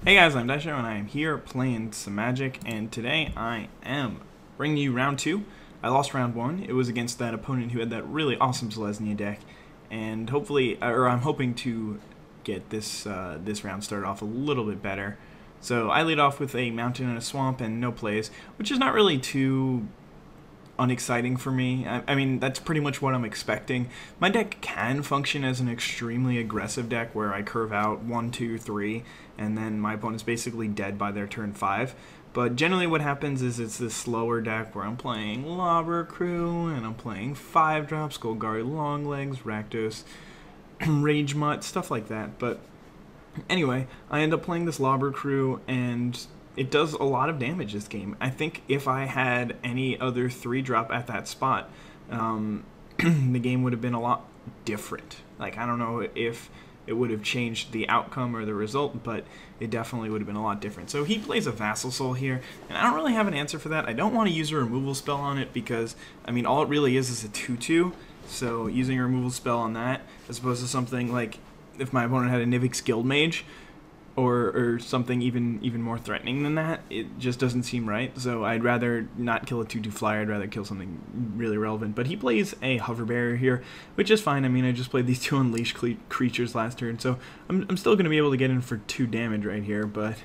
Hey guys, I'm IzDaisho and I am here playing some Magic, and today I am bringing you round 2. I lost round 1. It was against that opponent who had that really awesome Selesnya deck, and I'm hoping to get this round started off a little bit better. So I lead off with a mountain and a swamp and no plays, which is not really too unexciting for me. I mean, that's pretty much what I'm expecting. My deck can function as an extremely aggressive deck where I curve out 1, 2, 3, and then my opponent's basically dead by their turn 5. But generally what happens is it's this slower deck where I'm playing Lobber Crew, and I'm playing 5-drop, Skullguard, Longlegs, Rakdos, Rage Mutt, stuff like that. But anyway, I end up playing this Lobber Crew, and it does a lot of damage this game. I think if I had any other 3-drop at that spot, the game would have been a lot different. Like, I don't know if it would have changed the outcome or the result, but it definitely would have been a lot different. So he plays a Vassal Soul here, and I don't really have an answer for that. I don't want to use a removal spell on it because, I mean, all it really is a 2-2, so using a removal spell on that, as opposed to something like if my opponent had a Nivix Guildmage, or something even more threatening than that, it just doesn't seem right. So I'd rather not kill a 2-2 flyer, I'd rather kill something really relevant. But he plays a Hover Barrier here, which is fine. I mean, I just played these 2 Unleashed creatures last turn, so I'm still going to be able to get in for 2 damage right here, but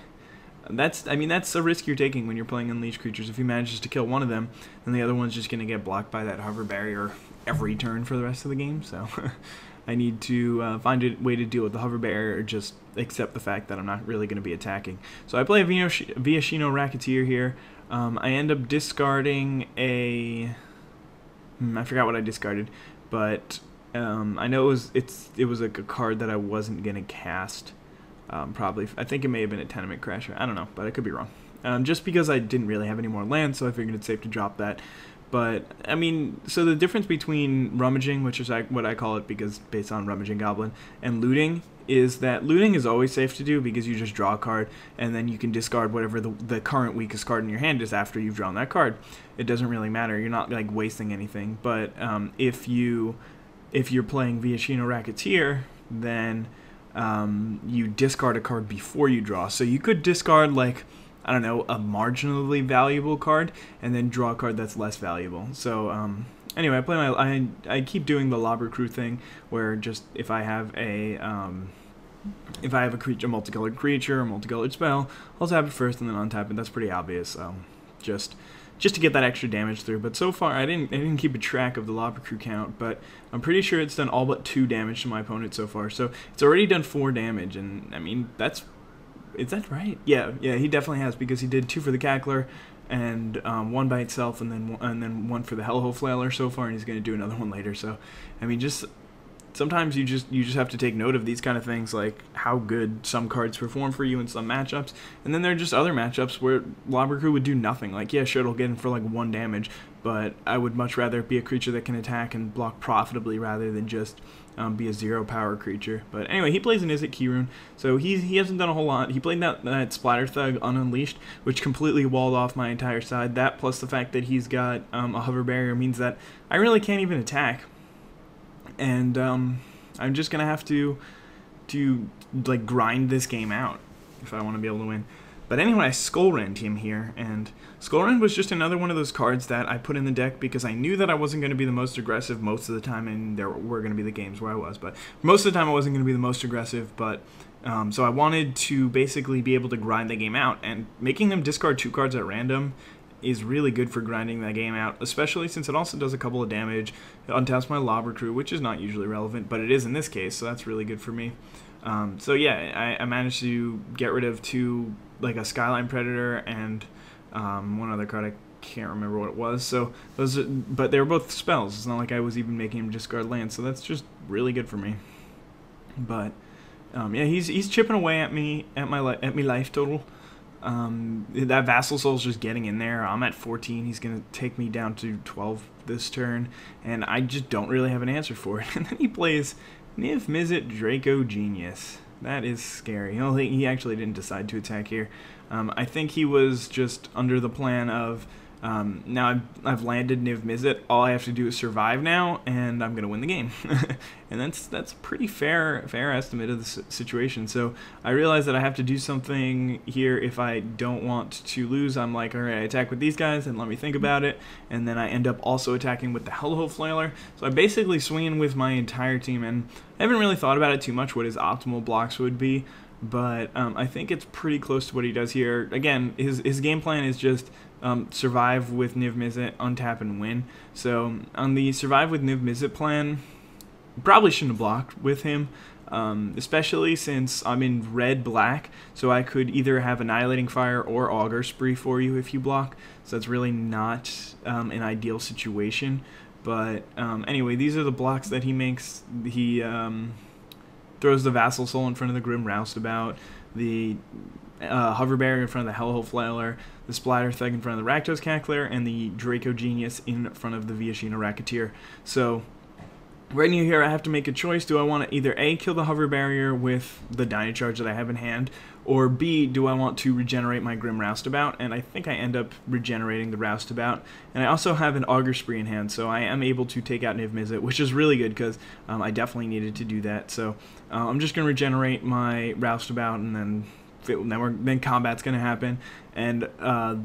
that's a risk you're taking when you're playing Unleashed creatures. If he manages to kill one of them, then the other one's just going to get blocked by that Hover Barrier every turn for the rest of the game, so I need to find a way to deal with the Hover Barrier, or just accept the fact that I'm not really going to be attacking. So I play a Viashino Racketeer here. I end up discarding a... I forgot what I discarded, but I know it was like a card that I wasn't going to cast. Probably, I think it may have been a Tenement Crasher. I don't know, but I could be wrong. Just because I didn't really have any more land, so I figured it's safe to drop that. But, I mean, so the difference between rummaging, which is what I call it because based on Rummaging Goblin, and looting is that looting is always safe to do because you just draw a card and then you can discard whatever the current weakest card in your hand is after you've drawn that card. It doesn't really matter. You're not, like, wasting anything. But if you're playing Viashino Racketeer, then you discard a card before you draw. So you could discard, like, I don't know, a marginally valuable card, and then draw a card that's less valuable. So, anyway, I keep doing the Lobber Crew thing, where just if I have a creature, a multicolored creature, a multicolored spell, I'll tap it first and then untap it. That's pretty obvious. Just to get that extra damage through. But so far, I didn't keep a track of the Lobber Crew count, but I'm pretty sure it's done all but 2 damage to my opponent so far. So it's already done 4 damage, and I mean that's. Is that right? Yeah, he definitely has, because he did 2 for the Cackler and 1 by itself, and then 1 for the Hellhole Flailer so far, and he's going to do another one later. So, I mean, just sometimes you just have to take note of these kind of things, like how good some cards perform for you in some matchups, and then there are just other matchups where Lobber Crew would do nothing. Like, yeah, sure, it'll get in for like 1 damage, but I would much rather be a creature that can attack and block profitably rather than just be a 0 power creature. But anyway, he plays an Izzet Keyrune, so he hasn't done a whole lot. He played that Splatter Thug Ununleashed, which completely walled off my entire side. That plus the fact that he's got a Hover Barrier means that I really can't even attack. And I'm just gonna have to like grind this game out if I want to be able to win. But anyway, I Skullrend him here, and Skullrend was just another one of those cards that I put in the deck because I knew that I wasn't going to be the most aggressive most of the time, and there were going to be the games where I was, but most of the time I wasn't going to be the most aggressive. But so I wanted to basically be able to grind the game out, and making them discard 2 cards at random is really good for grinding that game out, especially since it also does a couple of damage. It untaps my Lobber Crew, which is not usually relevant, but it is in this case, so that's really good for me. So yeah, I managed to get rid of 2, like a Skyline Predator and 1 other card. I can't remember what it was. So but they were both spells. It's not like I was even making him discard land, so that's just really good for me. But yeah, he's chipping away at me at my life total. That Vassal Soul's just getting in there. I'm at 14. He's gonna take me down to 12 this turn, and I just don't really have an answer for it. And then he plays Niv Mizzet Draco Genius. That is scary. He actually didn't decide to attack here. I think he was just under the plan of Now I've landed Niv Mizzet. All I have to do is survive now, and I'm gonna win the game. And that's a pretty fair estimate of the situation. So I realize that I have to do something here if I don't want to lose. I'm like, all right, I attack with these guys, and let me think about it. And then I end up also attacking with the Hellhole Flailer. So I basically swing in with my entire team, and I haven't really thought about it too much what his optimal blocks would be. But I think it's pretty close to what he does here. Again, his game plan is just survive with Niv Mizzet, untap, and win. So on the survive with Niv Mizzet plan, probably shouldn't have blocked with him, especially since I'm in red-black, so I could either have Annihilating Fire or Augur Spree for you if you block. So that's really not an ideal situation. But anyway, these are the blocks that he makes. He throws the Vassal Soul in front of the Grim Roustabout, the Hover Barrier in front of the Hellhole Flailer, the Splatter Thug in front of the Rakdos Cackler, and the Draco Genius in front of the Viashino Racketeer. So right near here I have to make a choice. Do I want to either A, kill the Hover Barrier with the Dynacharge that I have in hand, or B, do I want to regenerate my Grim Roustabout? And I think I end up regenerating the Roustabout. And I also have an Augur Spree in hand, so I am able to take out Niv Mizzet, which is really good because I definitely needed to do that. So I'm just going to regenerate my Roustabout, and then combat's going to happen. And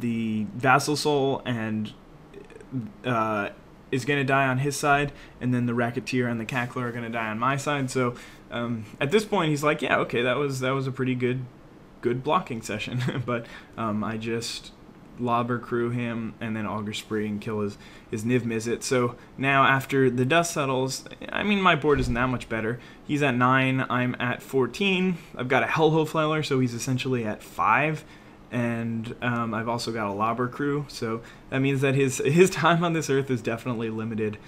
the Vassal Soul and is going to die on his side, and then the Racketeer and the Cackler are going to die on my side. So at this point, he's like, yeah, okay, that was a pretty good blocking session. But I just Lobber Crew him and then Augur Spree and kill his Niv Mizzet. So now after the dust settles, I mean, my board isn't that much better. He's at 9, I'm at 14. I've got a Hellhole Flailer, so he's essentially at 5. And I've also got a Lobber Crew, so that means that his time on this earth is definitely limited.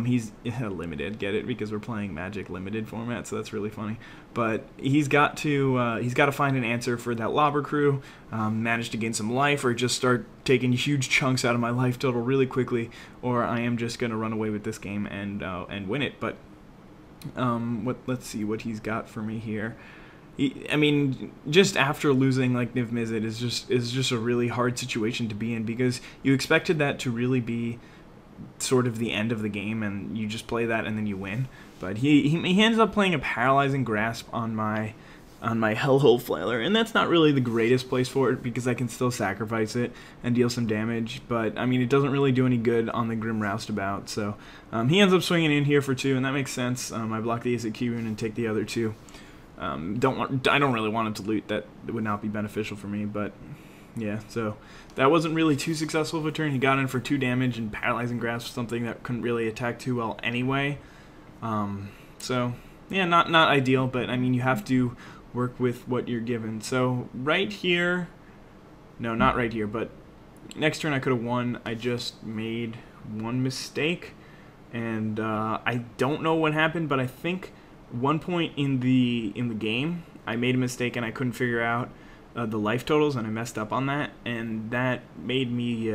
He's limited, get it? Because we're playing Magic limited format, so that's really funny. But he's got to find an answer for that Lobber Crew, manage to gain some life, or just start taking huge chunks out of my life total really quickly, or I am just gonna run away with this game and win it. But let's see what he's got for me here. I mean, just after losing like Niv Mizzet is just a really hard situation to be in, because you expected that to really be sort of the end of the game, and you just play that and then you win. But he ends up playing a Paralyzing Grasp on my Hellhole Flailer, and that's not really the greatest place for it because I can still sacrifice it and deal some damage. But I mean, it doesn't really do any good on the Grim Roustabout. So he ends up swinging in here for 2, and that makes sense. I block the Ace of Key Rune and take the other 2. I don't really want him to loot. That would not be beneficial for me, but yeah, so that wasn't really too successful of a turn. He got in for 2 damage, and Paralyzing Grasp, something that couldn't really attack too well anyway. So yeah, not ideal, but I mean, you have to work with what you're given. So right here, no, not right here, but next turn I could have won. I just made one mistake, and I don't know what happened, but I think one point in the game I made a mistake and I couldn't figure out the life totals, and I messed up on that, and that made me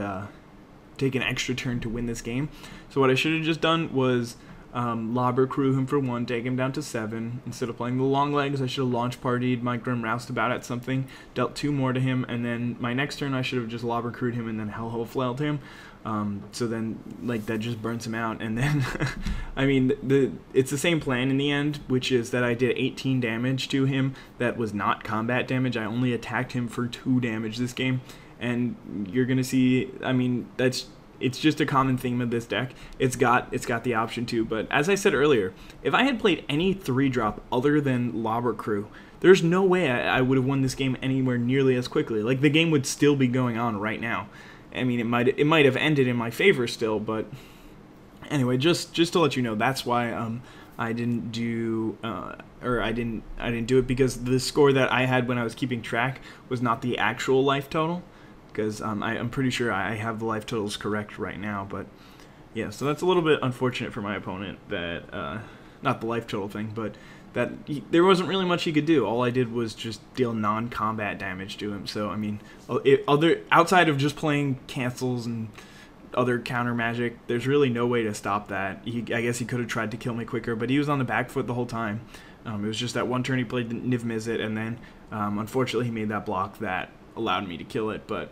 take an extra turn to win this game. So what I should have just done was Lobber Crew him for 1, take him down to 7. Instead of playing the long legs, I should have launch partied my Grim Roustabout at something, dealt 2 more to him, and then my next turn I should have just Lobber Crewed him and then Hellhole Flailed him. So then, like, that just burns him out, and then, I mean, it's the same plan in the end, which is that I did 18 damage to him. That was not combat damage. I only attacked him for 2 damage this game, and you're gonna see, I mean, it's just a common theme of this deck. It's got the option to, but as I said earlier, if I had played any 3-drop other than Lobber Crew, there's no way I would have won this game anywhere nearly as quickly. Like, the game would still be going on right now. I mean, it might have ended in my favor still, but anyway, just to let you know, that's why I didn't do I didn't do it, because the score that I had when I was keeping track was not the actual life total, because I'm pretty sure I have the life totals correct right now. But yeah, so that's a little bit unfortunate for my opponent, that not the life total thing, but that there wasn't really much he could do. All I did was just deal non-combat damage to him. So I mean, outside of just playing cancels and other counter magic, there's really no way to stop that. I guess he could have tried to kill me quicker, but he was on the back foot the whole time. It was just that one turn he played Niv Mizzet, and then unfortunately he made that block that allowed me to kill it. But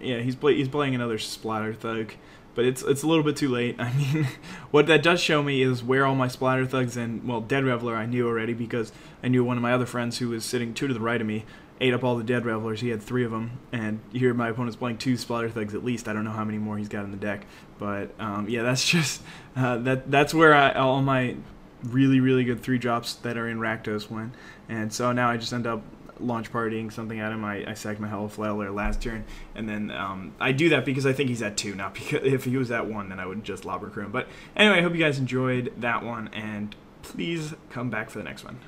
Yeah, he's playing another Splatter Thug, but it's a little bit too late. I mean, what that does show me is where all my Splatter Thugs and, well, Dead Reveler I knew already, because I knew one of my other friends who was sitting 2 to the right of me ate up all the Dead Revelers. He had 3 of them, and here my opponent's playing 2 Splatter Thugs at least. I don't know how many more he's got in the deck, but yeah, that's just that's where all my really good 3-drops that are in Rakdos went, and so now I just end up launch partying something at him. I sack my Hell of Flailer last turn, and then I do that because I think he's at 2, not because if he was at 1, then I would just Lobber Crew him. But anyway, I hope you guys enjoyed that one, and please come back for the next one.